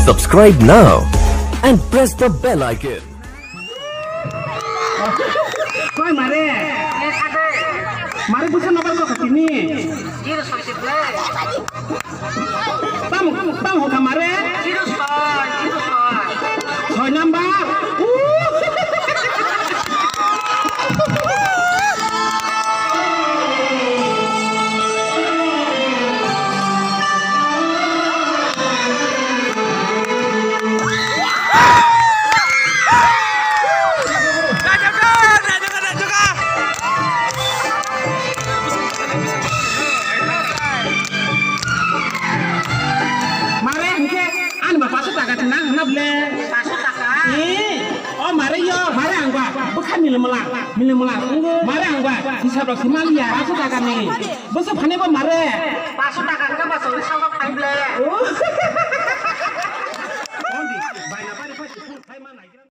Subscribe now and press the bell icon. Koi mare bukan nomor kau ketini. Bang ho kamare. Koi nambah. Bukan milimela. Mare angba, hisab rok simalia. Pasut taka nih. Besok pane ba mare. Pasut taka ka ba sori sama kain ble. Oh. Ondi, baina bari pasti full kai mana.